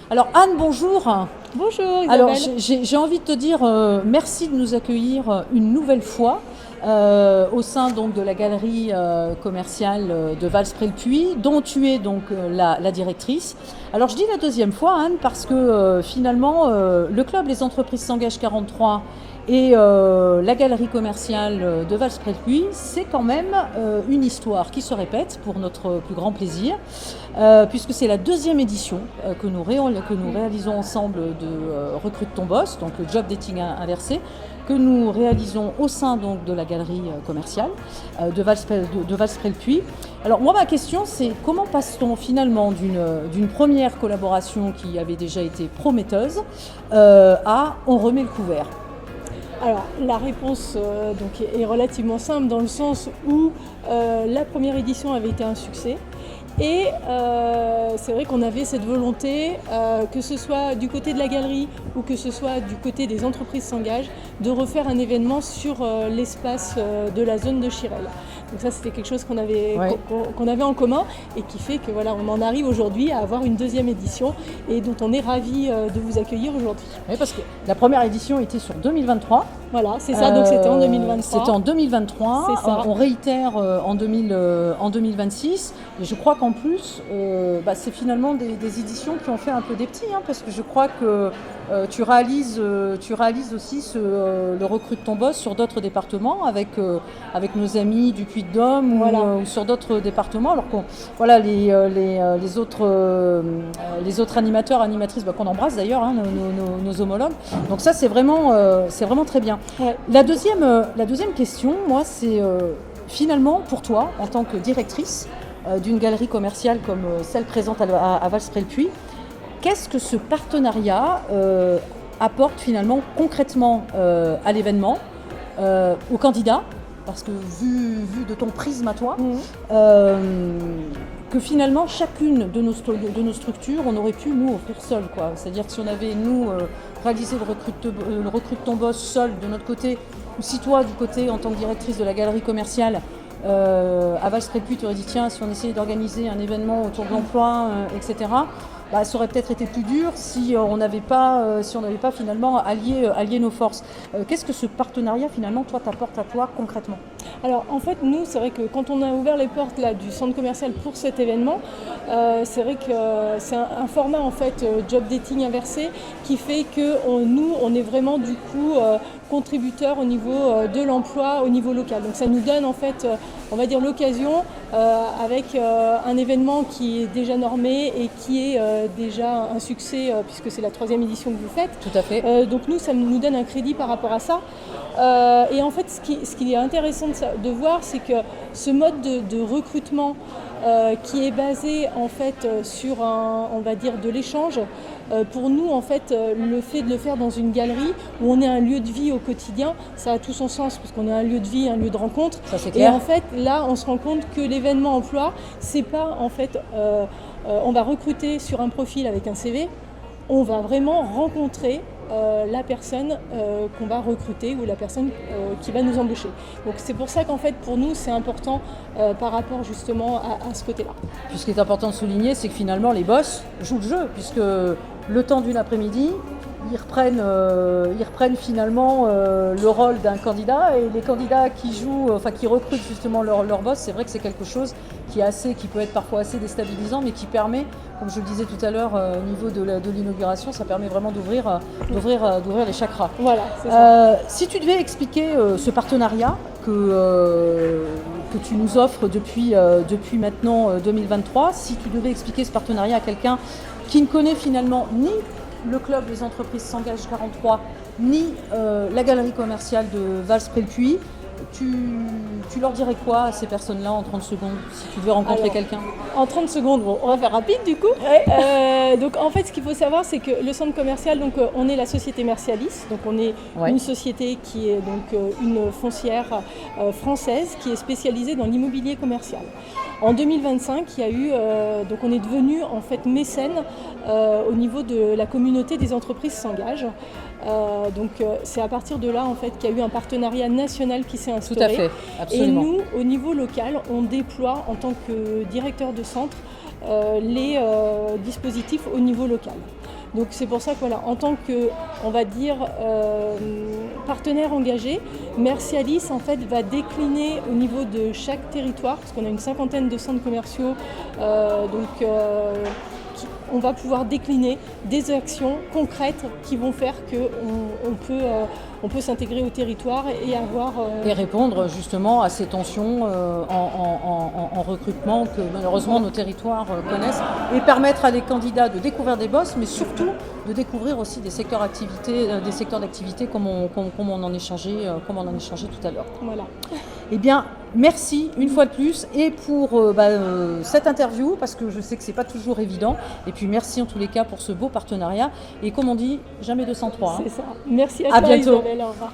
Alors Anne, bonjour. Bonjour Isabelle. Alors j'ai envie de te dire merci de nous accueillir une nouvelle fois au sein donc de la galerie commerciale de Vals-près-le-Puy, dont tu es donc la directrice. Alors je dis la deuxième fois Anne parce que finalement le club Les Entreprises s'engagent 43 et la galerie commerciale de Vals-près-le-Puy, c'est quand même une histoire qui se répète pour notre plus grand plaisir, puisque c'est la deuxième édition que nous réalisons ensemble de Recrute ton boss, donc le job dating inversé, que nous réalisons au sein donc, de la galerie commerciale de Vals-près-le-Puy. Alors moi ma question c'est comment passe-t-on finalement d'une première collaboration qui avait déjà été prometteuse à on remet le couvert? Alors la réponse donc, est relativement simple dans le sens où la première édition avait été un succès. Et c'est vrai qu'on avait cette volonté, que ce soit du côté de la galerie ou que ce soit du côté des entreprises s'engagent, de refaire un événement sur l'espace de la zone de Chirel. Donc ça c'était quelque chose qu'on avait en commun et qui fait que voilà, on en arrive aujourd'hui à avoir une deuxième édition et dont on est ravis de vous accueillir aujourd'hui. Oui, parce que la première édition était sur 2023. Voilà, c'est ça, donc c'était en 2023. C'était en 2023, c'est ça. On réitère en 2026. Et je crois qu'en plus, c'est finalement des éditions qui ont fait un peu des petits, parce que je crois que tu réalises aussi le Recrute ton boss sur d'autres départements avec nos amis du Puy-de-Dôme ou sur d'autres départements. Alors que les autres animateurs, animatrices qu'on embrasse d'ailleurs, nos homologues. Donc ça c'est vraiment très bien. Ouais. La deuxième question, moi, c'est finalement pour toi, en tant que directrice d'une galerie commerciale comme celle présente à Vals-près-le-Puy, qu'est-ce que ce partenariat apporte finalement concrètement à l'événement, aux candidats, parce que vu de ton prisme à toi, que finalement chacune de nos structures, on aurait pu nous offrir seul, quoi. C'est-à-dire que si on avait nous réalisé le Recrute ton boss seul de notre côté, ou si toi du côté en tant que directrice de la galerie commerciale à Vals-près-le-Puy, tu aurais dit tiens, si on essayait d'organiser un événement autour de l'emploi, etc., ça aurait peut-être été plus dur si on n'avait pas finalement allié nos forces. Qu'est-ce que ce partenariat finalement toi t'apporte à toi concrètement? Alors en fait nous c'est vrai que quand on a ouvert les portes là, du centre commercial pour cet événement, c'est vrai que c'est un format en fait job dating inversé qui fait que on est vraiment du coup contributeur au niveau de l'emploi au niveau local. Donc ça nous donne en fait on va dire l'occasion avec un événement qui est déjà normé et qui est déjà un succès puisque c'est la 3e édition que vous faites. Tout à fait. Donc nous ça nous donne un crédit par rapport à ça. Et en fait ce qui est intéressant de voir c'est que ce mode de recrutement qui est basé en fait sur on va dire de l'échange, pour nous en fait le fait de le faire dans une galerie où on est un lieu de vie au quotidien, ça a tout son sens parce qu'on est un lieu de vie, un lieu de rencontre. Ça, c'est clair. Et en fait là on se rend compte que l'événement emploi c'est pas en fait on va recruter sur un profil avec un CV, on va vraiment rencontrer la personne qu'on va recruter ou la personne qui va nous embaucher. Donc c'est pour ça qu'en fait pour nous c'est important par rapport justement à ce côté-là. Puis ce qui est important de souligner, c'est que finalement les boss jouent le jeu, puisque le temps d'une après-midi, ils reprennent finalement le rôle d'un candidat, et les candidats qui recrutent justement leur boss, c'est vrai que c'est quelque chose qui peut être parfois assez déstabilisant, mais qui permet, comme je le disais tout à l'heure au niveau de l'inauguration, ça permet vraiment d'ouvrir les chakras. Voilà, c'est ça. Si tu devais expliquer ce partenariat que tu nous offres depuis maintenant 2023, si tu devais expliquer ce partenariat à quelqu'un qui ne connaît finalement ni le club Les Entreprises s'engagent 43, ni la galerie commerciale de Vals-près-le-Puy, tu leur dirais quoi à ces personnes-là en 30 secondes, si tu devais rencontrer quelqu'un? En 30 secondes, bon, on va faire rapide du coup. Donc en fait ce qu'il faut savoir c'est que le centre commercial, donc on est la société Mercialis, donc on est une société qui est donc une foncière française qui est spécialisée dans l'immobilier commercial. En 2025, il y a eu, donc on est devenu en fait mécène au niveau de la communauté des entreprises s'engagent. C'est à partir de là en fait qu'il y a eu un partenariat national qui s'est instauré. Tout à fait, absolument. Et nous, au niveau local, on déploie en tant que directeur de centre les dispositifs au niveau local. Donc c'est pour ça que voilà, en tant que, on va dire, partenaire engagé, Mercialis en fait va décliner au niveau de chaque territoire, parce qu'on a une 50aine de centres commerciaux, on va pouvoir décliner des actions concrètes qui vont faire qu'on peut s'intégrer au territoire et avoir... Et répondre justement à ces tensions en recrutement que malheureusement nos territoires connaissent, et permettre à des candidats de découvrir des bosses, mais surtout de découvrir aussi des secteurs d'activité comme on en échangeait tout à l'heure. Voilà. Eh bien, merci une fois de plus et pour cette interview, parce que je sais que c'est pas toujours évident. Et puis merci en tous les cas pour ce beau partenariat. Et comme on dit, jamais 203. C'est ça. Merci à toi bientôt. Isabelle. Au revoir.